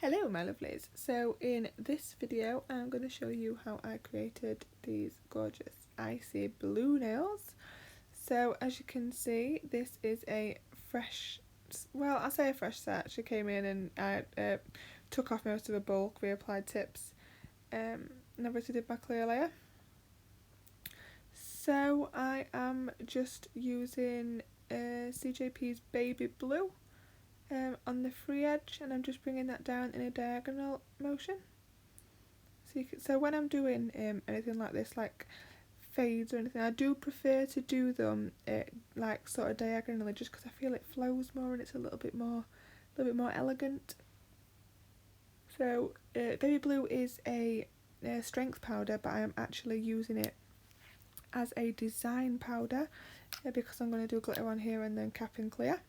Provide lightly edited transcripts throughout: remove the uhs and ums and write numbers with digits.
Hello my lovelies, so in this video I'm going to show you how I created these gorgeous icy blue nails. So as you can see, this is a fresh, well I say a fresh set. She came in and I took off most of the bulk, reapplied tips, and obviously did my clear layer. So I am just using CJP's Baby Blue on the free edge, and I'm just bringing that down in a diagonal motion. So when I'm doing anything like this, like fades or anything, I do prefer to do them like sort of diagonally, just because I feel it flows more and it's a little bit more elegant. So Baby Blue is a strength powder, but I am actually using it as a design powder because I'm going to do glitter on here and then cap and clear.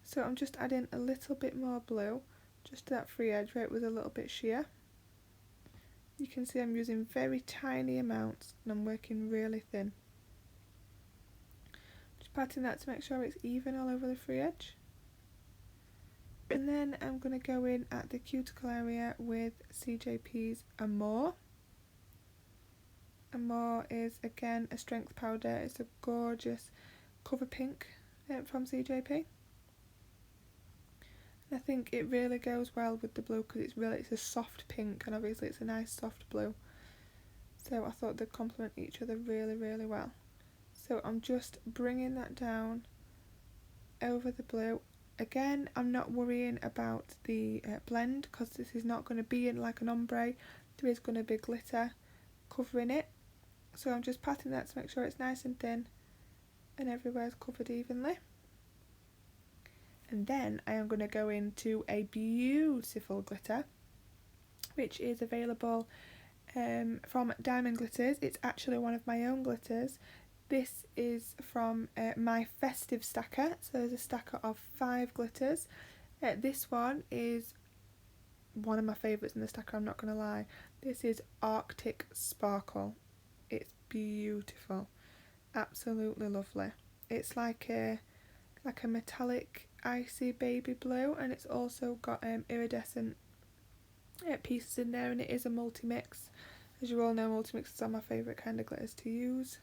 So I'm just adding a little bit more blue just to that free edge where it was a little bit sheer. You can see I'm using very tiny amounts and I'm working really thin. Just patting that to make sure it's even all over the free edge. And then I'm going to go in at the cuticle area with CJP's Amore. Amore is again a strength powder. It's a gorgeous cover pink from CJP. I think it really goes well with the blue because it's a soft pink, and obviously it's a nice soft blue. So I thought they'd complement each other really well. So I'm just bringing that down over the blue. Again, I'm not worrying about the blend because this is not going to be in like an ombre. There is going to be glitter covering it. So I'm just patting that to make sure it's nice and thin and everywhere's covered evenly. And then I am going to go into a beautiful glitter, which is available from Diamond Glitters. It's actually one of my own glitters. This is from my festive stacker. So there's a stacker of 5 glitters. This one is one of my favourites in the stacker, I'm not going to lie. This is Arctic Sparkle. It's beautiful. Absolutely lovely. It's like a metallic icy baby blue, and it's also got iridescent pieces in there, and it is a multi-mix. As you all know, multi-mixes are my favourite kind of glitters to use.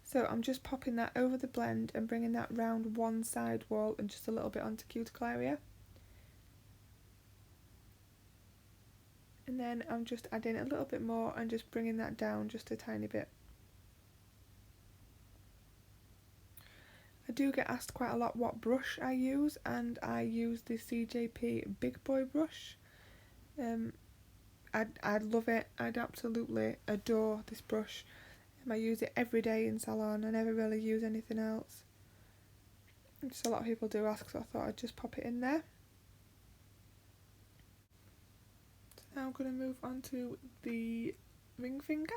So I'm just popping that over the blend and bringing that round one side wall and just a little bit onto cuticle area. And then I'm just adding a little bit more and just bringing that down just a tiny bit. I do get asked quite a lot what brush I use, and I use the CJP Big Boy brush. I love it. I'd absolutely adore this brush. I use it every day in salon. I never really use anything else. Just a lot of people do ask, so I thought I'd just pop it in there. So now I'm going to move on to the ring finger.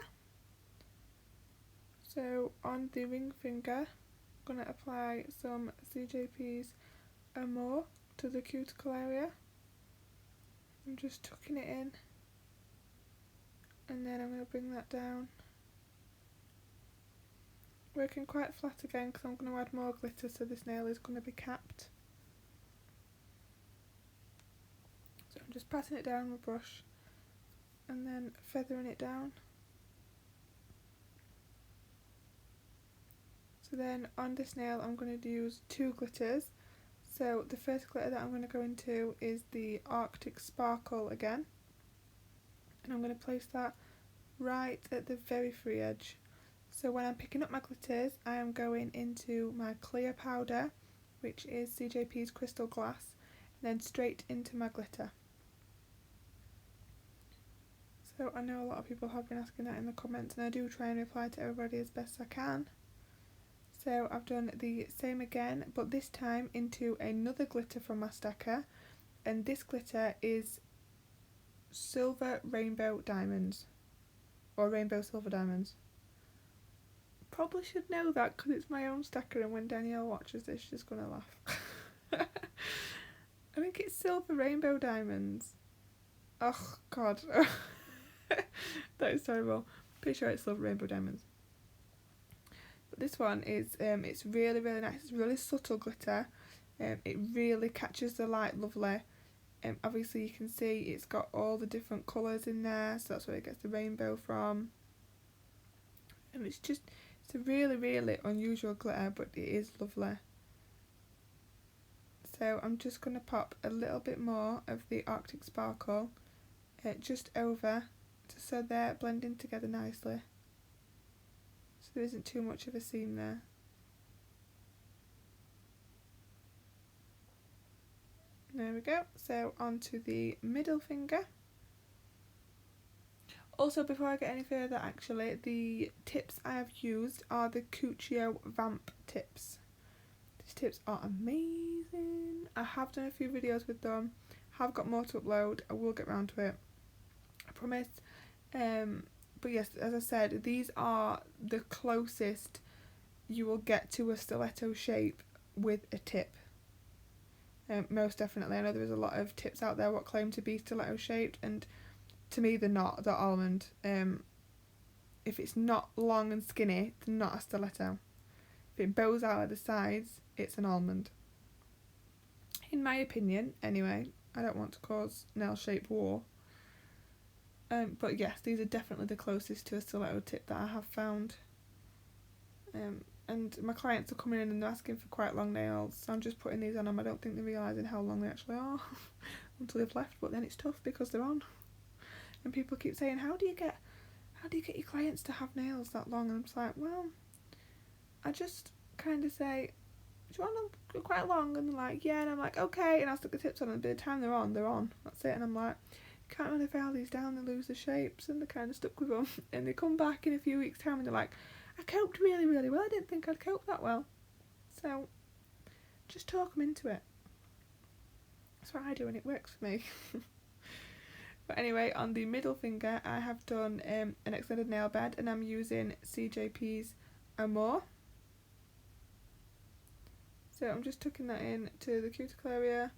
So on the ring finger, I'm going to apply some CJP's Amore to the cuticle area. I'm just tucking it in, and then I'm going to bring that down. Working quite flat again because I'm going to add more glitter, so this nail is going to be capped. So I'm just patting it down with a brush and then feathering it down. So then on this nail I'm going to use 2 glitters. So the first glitter that I'm going to go into is the Arctic Sparkle again, and I'm going to place that right at the very free edge. So when I'm picking up my glitters, I am going into my clear powder, which is CJP's Crystal Glass, and then straight into my glitter. So I know a lot of people have been asking that in the comments, and I do try and reply to everybody as best I can. So I've done the same again, but this time into another glitter from my stacker, and this glitter is Silver Rainbow Diamonds, or Rainbow Silver Diamonds. Probably should know that because it's my own stacker, and when Danielle watches this she's going to laugh. I think it's Silver Rainbow Diamonds. Oh god. That is terrible. Pretty sure it's Silver Rainbow Diamonds. But this one is it's really nice. It's really subtle glitter. It really catches the light lovely. Obviously you can see it's got all the different colours in there, so that's where it gets the rainbow from. And it's a really, really unusual glitter, but it is lovely. So I'm just going to pop a little bit more of the Arctic Sparkle just over, just so they're blending together nicely, so there isn't too much of a seam there. There we go. So onto the middle finger. Also, before I get any further, actually, the tips I have used are the Cuticle Vamp tips. These tips are amazing. I have done a few videos with them, have got more to upload. I will get round to it, I promise. But yes, as I said, these are the closest you will get to a stiletto shape with a tip. Most definitely. I know there is a lot of tips out there what claim to be stiletto shaped, and to me they're not. They're almond. If it's not long and skinny, it's not a stiletto. If it bows out at the sides, it's an almond. In my opinion, anyway. I don't want to cause nail shape war. But yes, these are definitely the closest to a stiletto tip that I have found. And my clients are coming in and they're asking for quite long nails, so I'm just putting these on them. I don't think they're realising how long they actually are until they've left, but then it's tough because they're on. And people keep saying, how do you get your clients to have nails that long? And I'm just like, well, I just kind of say, do you want them quite long? And they're like, yeah. And I'm like, okay. And I'll stick the tips on, and by the time they're on. That's it. And I'm like, can't really file these down, they lose the shapes, and they're kind of stuck with them. And they come back in a few weeks' time and they're like, I coped really, really well. I didn't think I'd cope that well. So just talk them into it. That's what I do, and it works for me. But anyway, on the middle finger, I have done an extended nail bed, and I'm using CJP's Amour. So I'm just tucking that in to the cuticle area,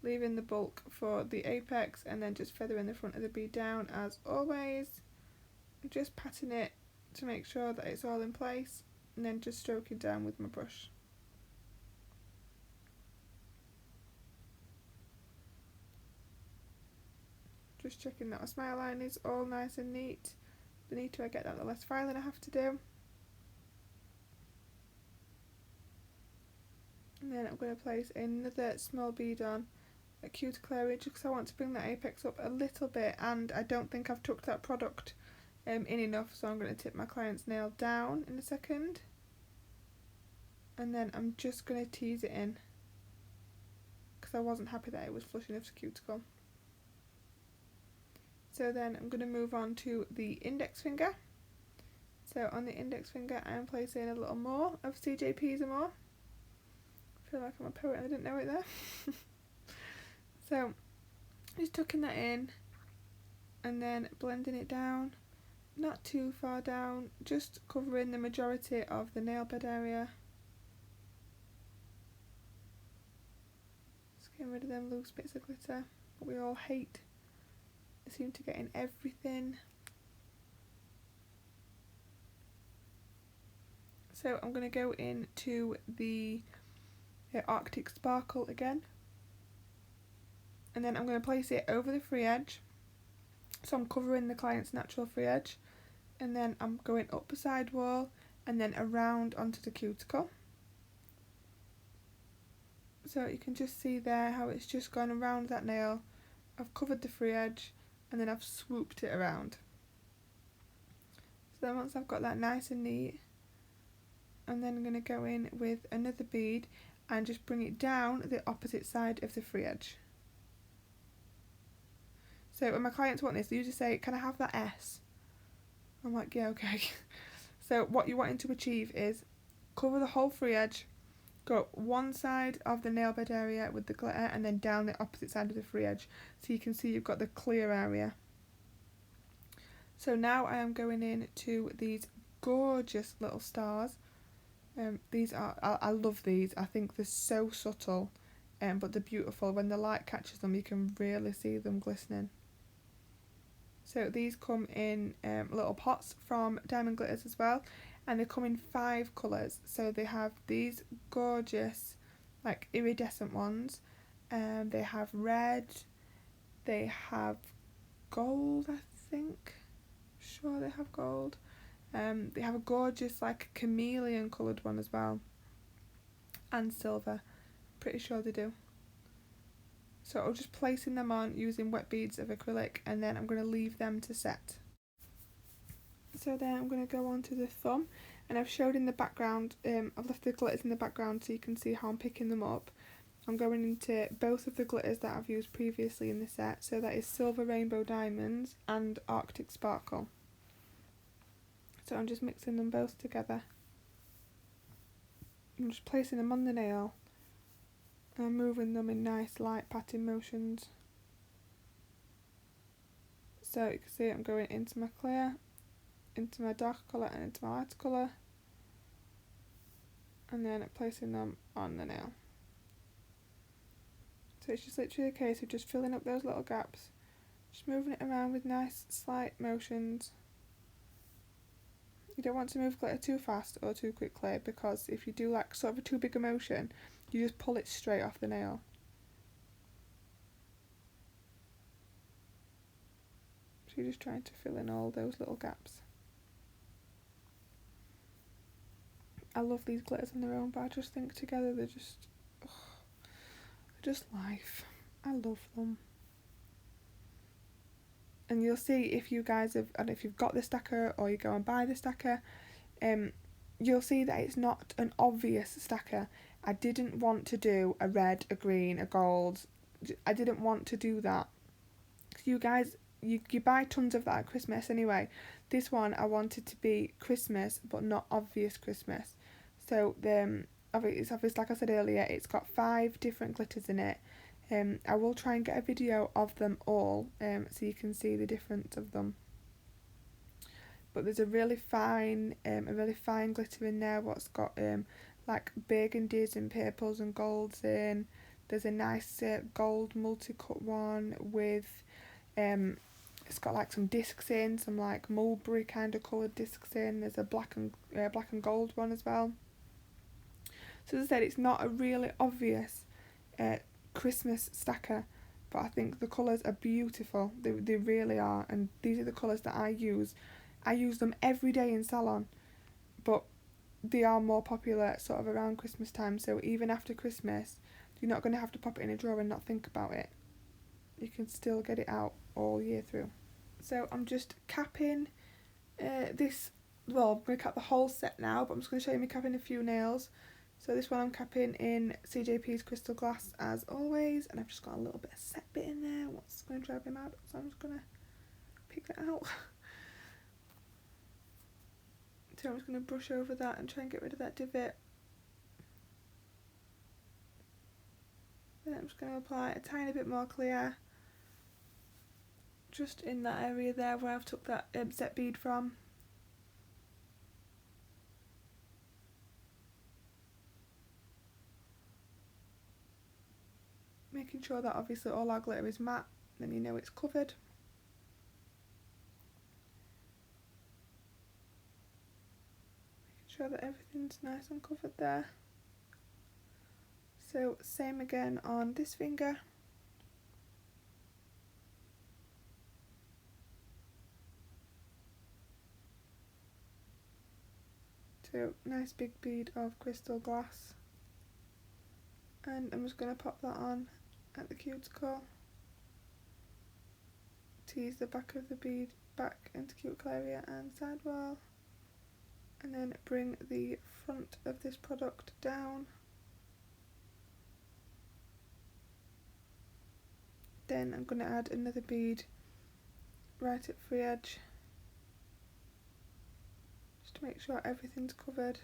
leaving the bulk for the apex, and then just feathering the front of the bead down as always. Just patting it to make sure that it's all in place, and then just stroking down with my brush. Just checking that my smile line is all nice and neat. The neater I get that, the less filing I have to do. And then I'm going to place another small bead on a cuticle area, just because I want to bring that apex up a little bit, and I don't think I've tucked that product in enough, so I'm going to tip my client's nail down in a second, and then I'm just going to tease it in because I wasn't happy that it was flush enough to cuticle. So then I'm going to move on to the index finger. So on the index finger I'm placing a little more of CJP's Amour. I feel like I'm a poet and I didn't know it there. So just tucking that in and then blending it down. Not too far down, just covering the majority of the nail bed area. Just getting rid of them loose bits of glitter that we all hate. They seem to get in everything. So I'm going to go into the Arctic Sparkle again. And then I'm going to place it over the free edge. So I'm covering the client's natural free edge. And then I'm going up the side wall and then around onto the cuticle. So you can just see there how it's just gone around that nail. I've covered the free edge and then I've swooped it around. So then once I've got that nice and neat, and then I'm going to go in with another bead and just bring it down the opposite side of the free edge. So when my clients want this, they usually say, can I have that S? I'm like, yeah, okay. So what you're wanting to achieve is cover the whole free edge, go one side of the nail bed area with the glitter, and then down the opposite side of the free edge, so you can see you've got the clear area. So now I am going in to these gorgeous little stars. These are, I love these. I think they're so subtle, but they're beautiful. When the light catches them, you can really see them glistening. So these come in little pots from Diamond Glitters as well, and they come in 5 colours. So they have these gorgeous, like iridescent ones, they have red, They have gold, I think. Sure, they have gold. They have a gorgeous, like, chameleon coloured one as well. And silver. Pretty sure they do. So I'm just placing them on using wet beads of acrylic, and then I'm going to leave them to set. So then I'm going to go on to the thumb, and I've showed in the background, I've left the glitters in the background so you can see how I'm picking them up. I'm going into both of the glitters that I've used previously in the set, so that is Silver Rainbow Diamonds and Arctic Sparkle. So I'm just mixing them both together. I'm just placing them on the nail and moving them in nice light patting motions. So you can see I'm going into my clear, into my dark colour and into my light colour, and then placing them on the nail. So it's just literally a case of just filling up those little gaps, just moving it around with nice slight motions. You don't want to move glitter too fast or too quickly, because if you do like sort of a too big a motion, you just pull it straight off the nail. So you're just trying to fill in all those little gaps. I love these glitters on their own, but I just think together they're just life. I love them. And you'll see if you guys have, and if you've got the stacker or you go and buy the stacker, you'll see that it's not an obvious stacker. I didn't want to do a red, a green, a gold. I didn't want to do that. You guys, you buy tons of that at Christmas anyway. This one I wanted to be Christmas, but not obvious Christmas. So it's obvious, like I said earlier, it's got 5 different glitters in it. I will try and get a video of them all, so you can see the difference of them. But there's a really fine glitter in there. What's got like burgundies and purples and golds in. There's a nice gold multi-cut one with it's got like some discs in, some like mulberry kind of coloured discs in. There's a black and gold one as well. So as I said, it's not a really obvious Christmas stacker, but I think the colours are beautiful. They really are, and these are the colours that I use. I use them every day in salon, but they are more popular sort of around Christmas time, so even after Christmas you're not going to have to pop it in a drawer and not think about it. You can still get it out all year through. So I'm just capping this, well, I'm going to cap the whole set now, but I'm just going to show you me capping a few nails. So this one I'm capping in CJP's Crystal Glass as always, and I've just got a little bit of set bit in there, what's going to drive me mad, so I'm just going to pick that out. So I'm just going to brush over that and try and get rid of that divot. Then I'm just going to apply a tiny bit more clear, just in that area there where I've took that set bead from. Making sure that obviously all our glitter is matte, then you know it's covered. Making sure that everything's nice and covered there. So same again on this finger. So nice big bead of crystal glass. And I'm just going to pop that on at the cuticle. Tease the back of the bead back into cuticle area and sidewall. And then bring the front of this product down. Then I'm going to add another bead right at free edge, just to make sure everything's covered.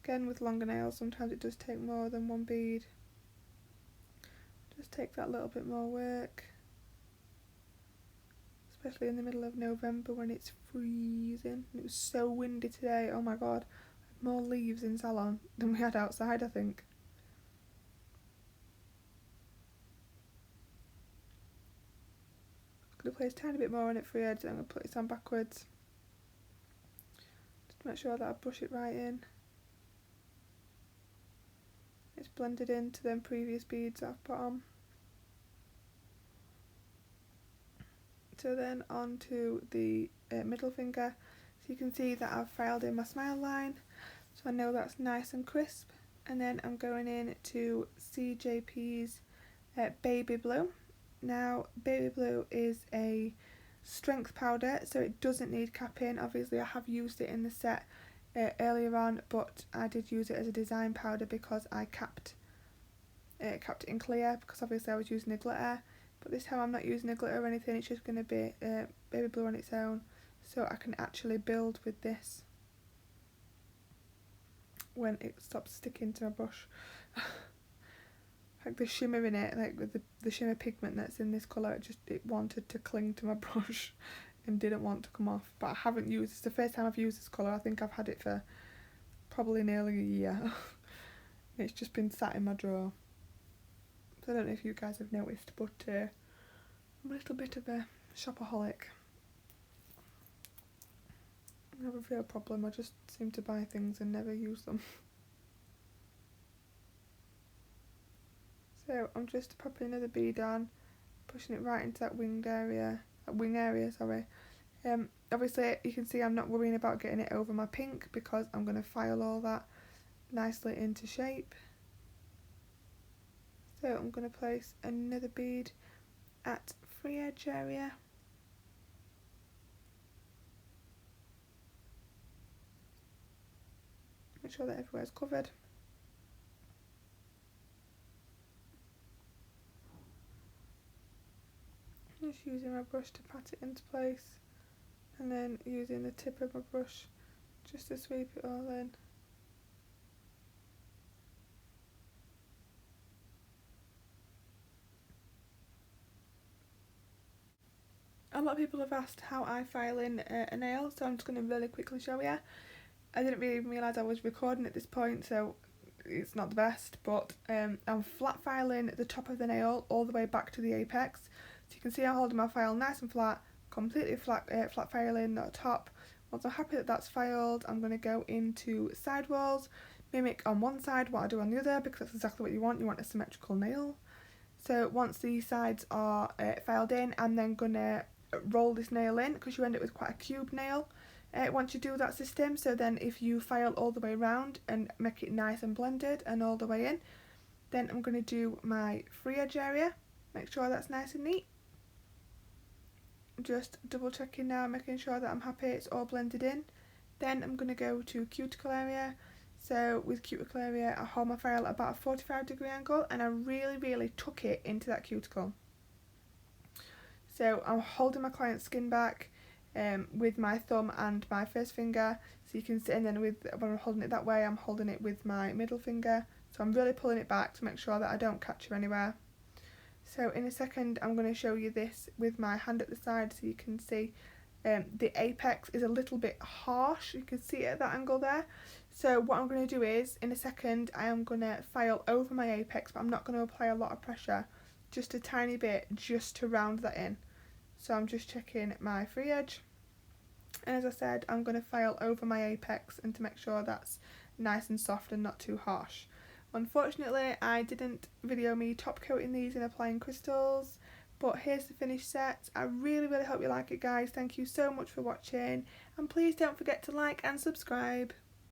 Again, with longer nails sometimes it does take more than one bead. Just take that little bit more work, especially in the middle of November when it's freezing. It was so windy today, oh my god, more leaves in salon than we had outside, I think. I'm going to place a tiny bit more on it free edge, and I'm going to put this on backwards, just to make sure that I brush it right in. It's blended into them previous beads that I've put on. So then on to the middle finger. So you can see that I've filed in my smile line, so I know that's nice and crisp. And then I'm going in to CJP's Baby Blue. Now Baby Blue is a strength powder, so it doesn't need capping. Obviously I have used it in the set earlier on, but I did use it as a design powder because I capped it in clear, because obviously I was using a glitter. But this time I'm not using a glitter or anything, it's just going to be Baby Blue on its own, so I can actually build with this when it stops sticking to my brush. Like the shimmer in it, like with the shimmer pigment that's in this colour, it wanted to cling to my brush and didn't want to come off. But I haven't used, it's the first time I've used this colour. I think I've had it for probably nearly a year. It's just been sat in my drawer. So I don't know if you guys have noticed, but I'm a little bit of a shopaholic. I have a real problem, I just seem to buy things and never use them. So I'm just popping another bead on, pushing it right into that wing area, sorry. Obviously you can see I'm not worrying about getting it over my pink because I'm going to file all that nicely into shape. So I'm going to place another bead at free edge area. Make sure that everywhere's covered. Just using my brush to pat it into place, and then using the tip of my brush just to sweep it all in. A lot of people have asked how I file in a nail, so I'm just going to really quickly show you. I didn't really realise I was recording at this point, so it's not the best, but I'm flat filing the top of the nail all the way back to the apex. So you can see I'm holding my file nice and flat, completely flat filing the top. Once I'm happy that that's filed, I'm going to go into side walls, mimic on one side what I do on the other, because that's exactly what you want a symmetrical nail. So once the sides are filed in, I'm then going to roll this nail in, because you end up with quite a cube nail once you do that system. So then if you file all the way around and make it nice and blended and all the way in, then I'm going to do my free edge area, make sure that's nice and neat. Just double checking now, making sure that I'm happy it's all blended in. Then I'm going to go to cuticle area. So with cuticle area I hold my file at about a 45-degree angle, and I really tuck it into that cuticle. So I'm holding my client's skin back with my thumb and my first finger, so you can see, and then when I'm holding it that way, I'm holding it with my middle finger, so I'm really pulling it back to make sure that I don't catch her anywhere. So in a second I'm going to show you this with my hand at the side, so you can see the apex is a little bit harsh, you can see it at that angle there. So what I'm going to do is, in a second I am going to file over my apex, but I'm not going to apply a lot of pressure, just a tiny bit, just to round that in. So I'm just checking my free edge, and as I said, I'm going to file over my apex and to make sure that's nice and soft and not too harsh. Unfortunately I didn't video me top coating these and applying crystals, but here's the finished set. I really hope you like it, guys. Thank you so much for watching, and please don't forget to like and subscribe.